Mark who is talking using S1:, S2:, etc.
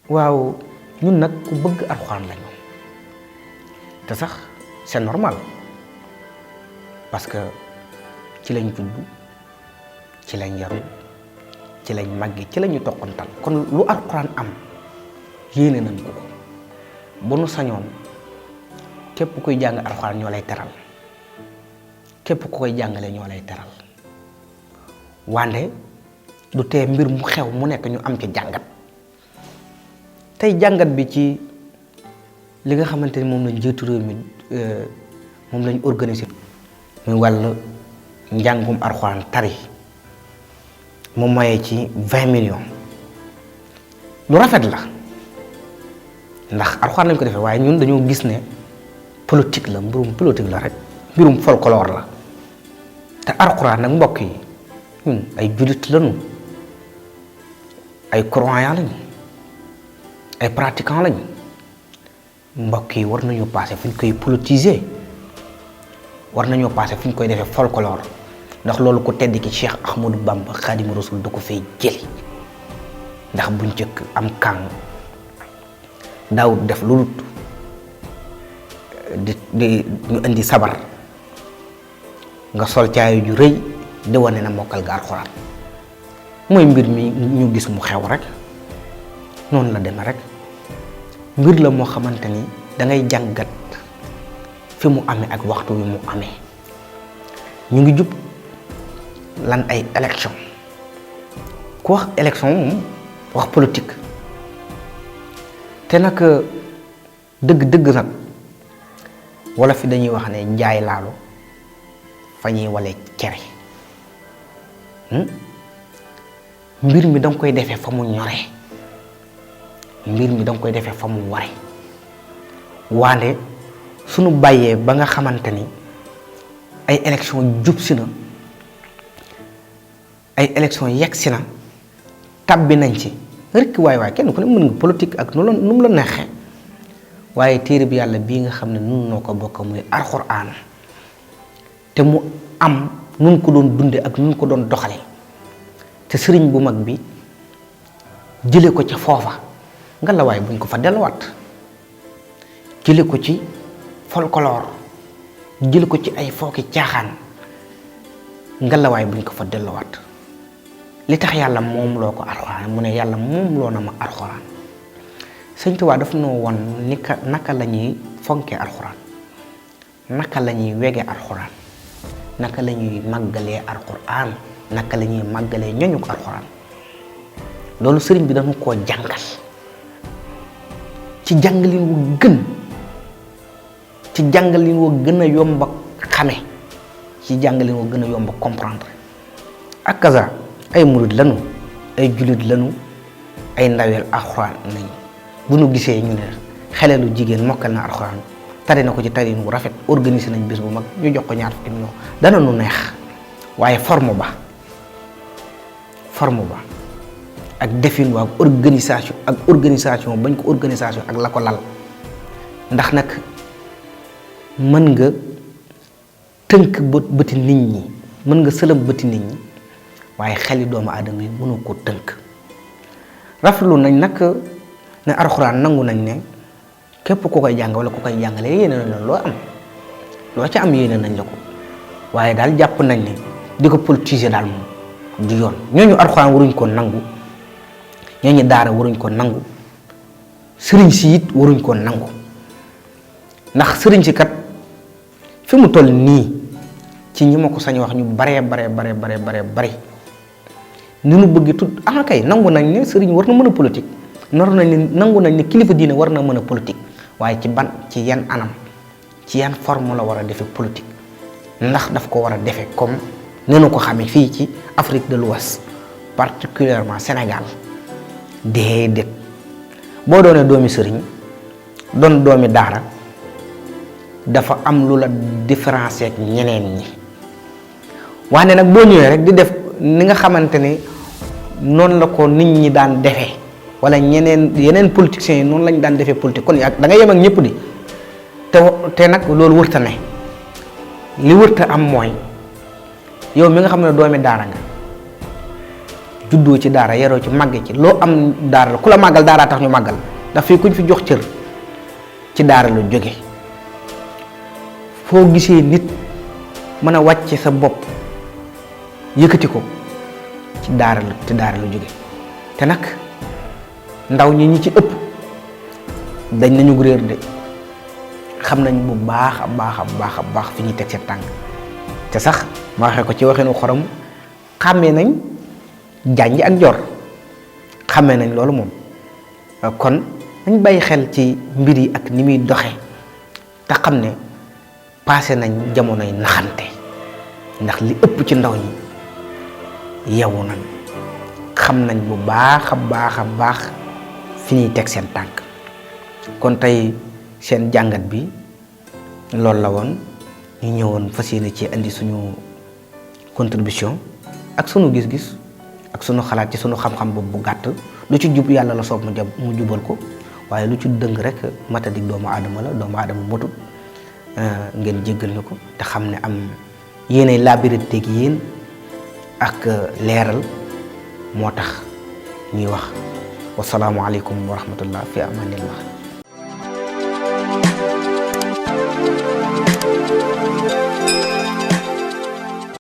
S1: waaw ñun nag ku bëgg alxuraan lañu te sax c'est normal parce que ci lañ judd ci lañ yaru ci lañ màgge ci lañu toqantal kon lu alxuraan am yéene nañ ko bu nu sañoon képp kuy jàng alxuraan ñoo lay teral képp ku koy jàngale ñoo lay teral wande du tee mbir mu xew mu nekk ñu am ci jàngat tey jàngat bi ci li nga xamante ni moom lañ jiitu réew mi moom lañ organisé muy wàll njàngum alxuraan tari mu moye ci 20 millions lu rafet la ndax alxuraan lañ ko defee waaye ñun dañoo gis ne politique la mbirum politique la rek mbirum folklore la te alxuraan nag mbokk yi ñun ay jullit lañu ay croyants lañu ay pratiquants lañu mbokk yi war nañu passé fu ñu koy politiser war nañoo passé fu ñu koy defee folklore ndax loolu ko tedd ki Cheikh Ahmadou Bamba Xaadimu Rasuul da ko fay jëli ndax buñ njëkk am kàng daawut def lu di ñu indi sabar nga sol caayu ju rëy di wane na mokkal ga alxuraan mooy mbir mi ñu gis mu xew rek noonu la demee rek mbir la moo xamante ni dangay jàngat fi mu amee ak waxtu wi mu amee ñu ngi jub lan ay élection ku wax élection moom wax politique te nag dëgg-dëgg nag wala fi dañuy wax ne njaay laalo fa ñuy walee cere mbir mi danga koy defee fa mu ñoree mbir mi danga koy defee fa mu ware waande suñu bàyyee ba nga xamante ni ay élection jub si na ay élection yegg si na tabbi nañ ci rek waay kenn ku ne mën nga politique ak nu mu la neexee waaye téere bi yàlla bii nga xam ne nun noo ko bokk muy alxuraan te mu am nun ko doon dunde ak nun ko doon doxale te sëriñ bu mag bi jële ko ca foofa nga la waay buñ ko fa delluwaat jële ko ci folklore jële ko ci ay fooki caaxaan nga la waay buñ ko fa delluwaat li tax yàlla moom loo ko alxuraan mu ne yàlla moom loo na ma alxuraan Sëñ Tuubaa daf noo won naka la ñuy fonkee alxuraan naka la ñuy wege alxuraan naka la ñuy màggalee alxuraan naka la ñuy màggalee ñoñu ko alxuraan loolu sëriñ bi dañu koo jàngal ci jàngalin wu gën ci jàngalin wu gën a yomb a xame ci jàngalin wu gën a yomb a comprendre ak kaza ay murid lanu ay jullit lanu ay ndaweel alxuraan nañu bu nu gisee ñu ne xelelu jigéen mokkal na alxuraan tari na ko ci tarin wu rafet organisé nañ bés bu mag ñu jox ko 20 millions dana nu neex waaye forme ba ak defin waa organisation bañ ko organisation ak la ko lal ndax nag mën nga tënk bëti nit ñi mën nga sëlam bëti nit ñi waaye xeli doomu aadama yi mënoo ko tënk rafetlu nañ nag ne alxuraan nangu nañ ne képp ku koy jàng wala ku koy jàngale yéene nañ la loo am loo ca am yéene nañ la ko waaye daal jàpp nañ ne di ko politiser daal moom du yoon ñooñu alxuraan waruñ ko nangu ñooñu daara waruñ ko nangu sëriñ si it waruñ ko nangu ndax sëriñ si kat fi mu toll nii ci ñi ma ko sañ wax ñu bare ni nu bëgg tudd kay nangu nañ ne sëriñ war na mën a politique nangu nañ ne kilifa diine war na mën a politique waaye ci yan anam ci yan forme la war a defee politique ndax daf ko war a defee comme ne nu ko xamee fii ci Afrique de l'Ouest particulièrement Sénégal déedéet boo doonee doomi sëriñ doon doomi daara dafa am lu la différencier ak ñeneen ñi waaye nag boo ñëwee rek di def ni nga xamante ni noonu la ko nit ñi daan defee wala yeneen politiciens yi noonu lañ daan defee politique kon da nga yem ak ñëpp di te nag loolu wërta ne li wërta am mooy yow mi nga xam ne doomi daara nga juddoo ci daara yaroo ci màgge ci loo am daara la ku la màggal daara tax ñu màggal ndax fii kuñ fi jox cër ci daara la jóge foo gisee nit mën a wàcce sa bopp yëkkati ko ci daara la jóge te nag ndaw ñi ci ëpp dañ nañu réer de xam nañ bu baax a baax fi ñuy teg seen tànk te sax ma waxee ko ci waxinu xorom xàmmee nañ jànj ak jor xàmmee nañ loolu moom kon nañ bàyyi xel ci mbir yi ak ni muy doxe te xam ne passé nañ jamonoy naxante ndax li ëpp ci ndaw ñi yeewu nañ xam nañ bu baax a baax fi ñuy teg seen tànk kon tey seen jàngat bi loolu la woon ñu ñëwoon fas yéene ci indi suñu contribution ak sunu gis-gis ak sunu xalaat ci sunu xam-xam boobu bu gàtt lu ci jub yàlla la soob mu jubal ko waaye lu ci dëng rek matadik doomu aadama la doomu aadama motut ngeen jéggal ñu ko te xam ne am yéenay laabirante gi yéen ak leeral moo tax ñuy wax wasalaamualeykum wa rahmatullah fi amanillah